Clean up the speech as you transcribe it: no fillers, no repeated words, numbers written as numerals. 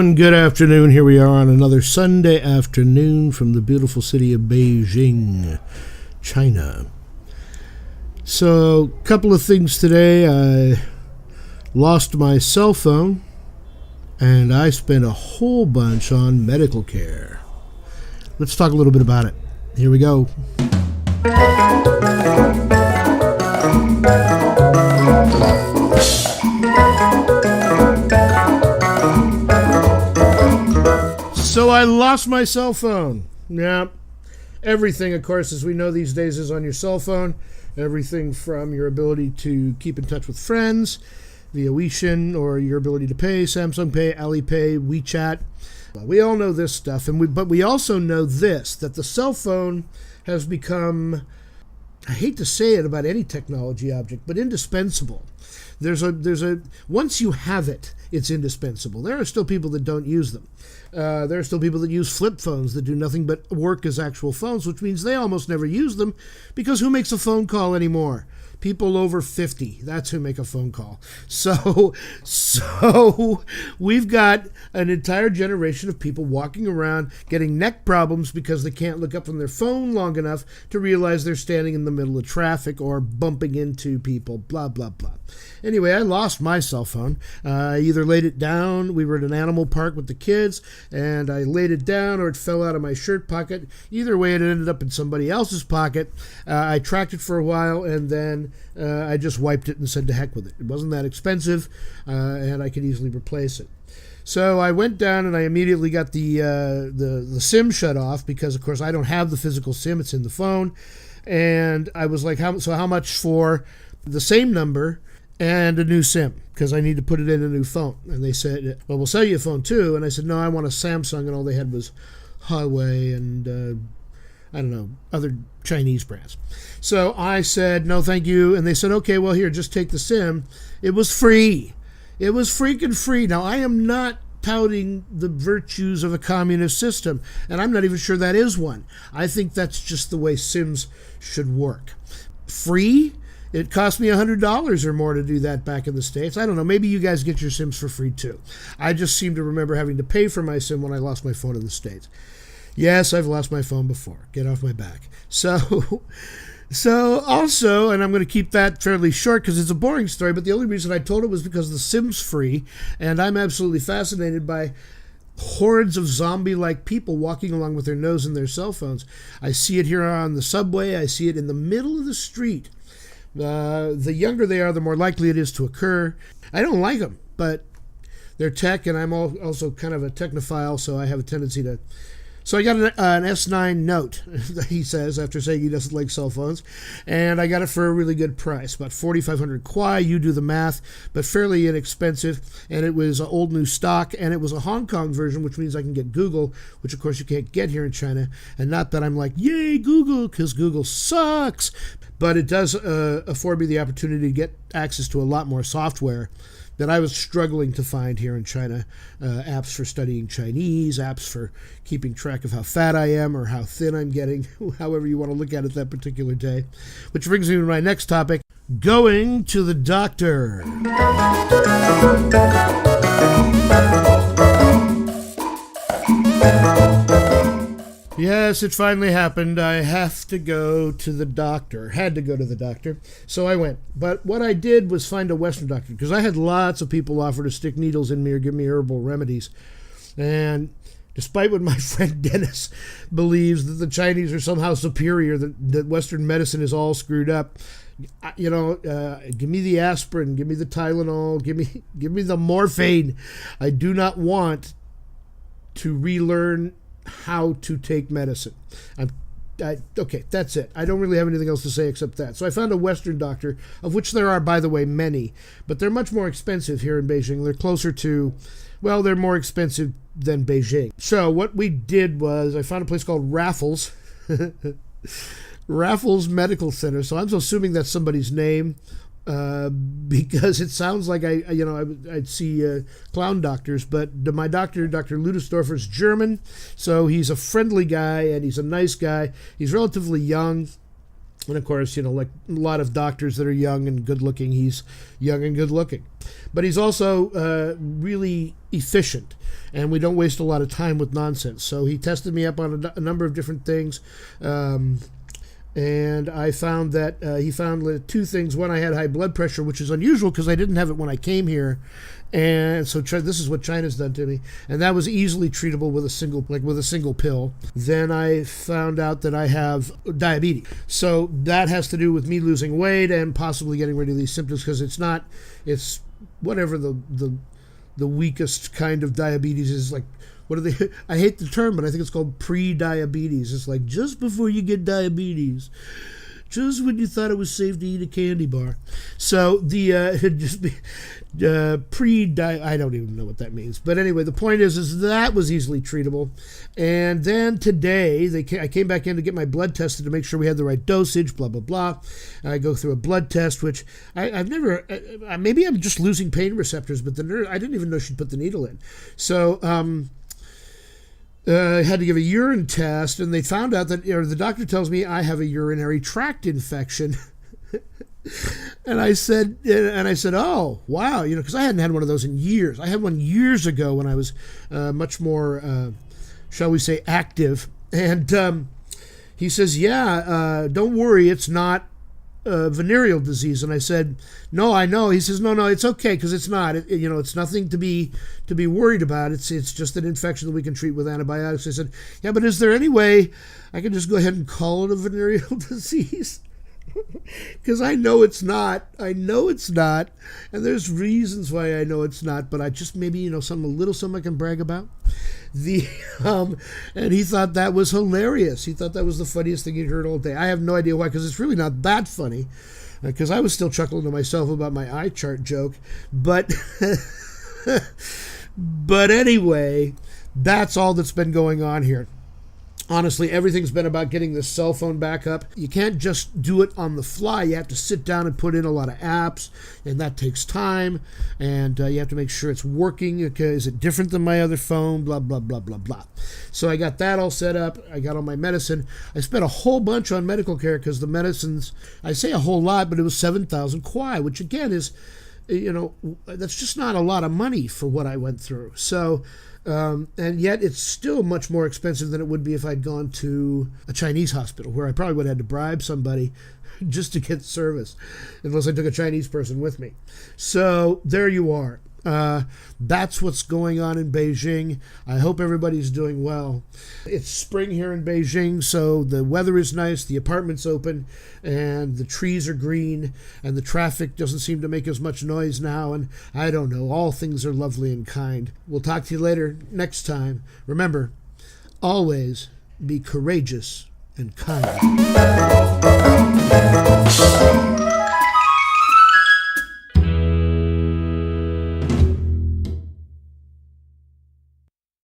everyone. Good afternoon. Here we are on another Sunday afternoon from the beautiful city of Beijing, China. So, a couple of things today. I lost my cell phone, and I spent a whole bunch on medical care. Let's talk a little bit about it. Here we go. So I lost my cell phone. Yeah. Everything, of course, as we know these days, is on your cell phone. Everything from your ability to keep in touch with friends via Weixin, or your ability to pay, Samsung Pay, Alipay, WeChat. We all know this stuff, but we also know this, that the cell phone has become, I hate to say it about any technology object, but indispensable. Once you have it, it's indispensable. There are still people that don't use them. There are still people that use flip phones that do nothing but work as actual phones, which means they almost never use them, because who makes a phone call anymore? People over 50. That's who make a phone call. So we've got an entire generation of people walking around getting neck problems because they can't look up from their phone long enough to realize they're standing in the middle of traffic or bumping into people, blah, blah, blah. Anyway, I lost my cell phone. I either laid it down, we were at an animal park with the kids, and I laid it down, or it fell out of my shirt pocket. Either way, it ended up in somebody else's pocket. I tracked it for a while, and then I just wiped it and said to heck with it. It wasn't that expensive, and I could easily replace it. So I went down and I immediately got the SIM shut off, because, of course, I don't have the physical SIM. It's in the phone. And I was like, how much for the same number and a new SIM, because I need to put it in a new phone? And they said, well, we'll sell you a phone too. And I said, no, I want a Samsung. And all they had was Huawei and I don't know, other Chinese brands. So I said, no, thank you. And they said, okay, well, here, just take the SIM. It was free. It was freaking free. Now, I am not touting the virtues of a communist system, and I'm not even sure that is one. I think that's just the way SIMs should work. Free? It cost me $100 or more to do that back in the States. I don't know. Maybe you guys get your SIMs for free too. I just seem to remember having to pay for my SIM when I lost my phone in the States. Yes, I've lost my phone before. Get off my back. So also, and I'm going to keep that fairly short because it's a boring story, but the only reason I told it was because the SIM's free, and I'm absolutely fascinated by hordes of zombie-like people walking along with their nose in their cell phones. I see it here on the subway. I see it in the middle of the street. The younger they are, the more likely it is to occur. I don't like them, but they're tech, and I'm also kind of a technophile, so I have a tendency to... So I got an S9 Note, he says, after saying he doesn't like cell phones, and I got it for a really good price, about 4,500 Kwai, you do the math, but fairly inexpensive, and it was old new stock, and it was a Hong Kong version, which means I can get Google, which of course you can't get here in China, and not that I'm like, yay, Google, because Google sucks, but it does afford me the opportunity to get access to a lot more software that I was struggling to find here in China. Apps for studying Chinese, apps for keeping track of how fat I am or how thin I'm getting, however you want to look at it that particular day. Which brings me to my next topic, going to the doctor. Yes, it finally happened. I have to go to the doctor. Had to go to the doctor. So I went. But what I did was find a Western doctor, because I had lots of people offer to stick needles in me or give me herbal remedies. And despite what my friend Dennis believes, that the Chinese are somehow superior, that Western medicine is all screwed up, give me the aspirin, give me the Tylenol, give me the morphine. I do not want to relearn how to take medicine. Okay, that's it. I don't really have anything else to say except that. So I found a Western doctor, of which there are, by the way, many, but they're much more expensive here in Beijing. They're closer to, well, they're more expensive than Beijing. So what we did was I found a place called Raffles, Raffles Medical Center. So I'm assuming that's somebody's name. Because it sounds like I'd see clown doctors, but my doctor, Dr. Ludesdorfer, is German, so he's a friendly guy and he's a nice guy. He's relatively young, And of course, like a lot of doctors that are young and good looking, he's young and good looking. But he's also really efficient, and we don't waste a lot of time with nonsense. So he tested me up on a number of different things. And I found that he found two things. One, I had high blood pressure, which is unusual because I didn't have it when I came here. And so this is what China's done to me. And that was easily treatable with a single pill. Then I found out that I have diabetes. So that has to do with me losing weight and possibly getting rid of these symptoms, because it's whatever the weakest kind of diabetes is, like, what are they? I hate the term, but I think it's called pre-diabetes. It's like just before you get diabetes, just when you thought it was safe to eat a candy bar. So it'd just be I don't even know what that means. But anyway, the point is that was easily treatable. And then today, I came back in to get my blood tested to make sure we had the right dosage, blah, blah, blah. I go through a blood test, which I've never, maybe I'm just losing pain receptors, but the nurse, I didn't even know she'd put the needle in. So, I had to give a urine test, and they found out that, the doctor tells me I have a urinary tract infection. And I said, oh, wow, because I hadn't had one of those in years. I had one years ago when I was much more, shall we say, active. And he says, yeah, don't worry, it's not venereal disease. And I said, no, I know. He says, no, it's okay, because it's not. It's nothing to be worried about. It's just an infection that we can treat with antibiotics. I said, yeah, but is there any way I can just go ahead and call it a venereal disease? Because I know it's not. And there's reasons why I know it's not, but I just maybe, something I can brag about. And he thought that was hilarious. He thought that was the funniest thing he'd heard all day. I have no idea why, because it's really not that funny, because I was still chuckling to myself about my eye chart joke. But anyway, that's all that's been going on here. Honestly, everything's been about getting the cell phone back up. You can't just do it on the fly. You have to sit down and put in a lot of apps, and that takes time. And you have to make sure it's working. Okay, is it different than my other phone? Blah, blah, blah, blah, blah. So I got that all set up. I got all my medicine. I spent a whole bunch on medical care because the medicines, I say a whole lot, but it was 7,000 kwai, which again is, that's just not a lot of money for what I went through. So, and yet it's still much more expensive than it would be if I'd gone to a Chinese hospital, where I probably would have had to bribe somebody just to get service, unless I took a Chinese person with me. So there you are. That's what's going on in Beijing. I hope everybody's doing well. It's spring here in Beijing, so the weather is nice, the apartment's open, and the trees are green, and the traffic doesn't seem to make as much noise now, and I don't know, all things are lovely and kind. We'll talk to you later next time. Remember, always be courageous and kind.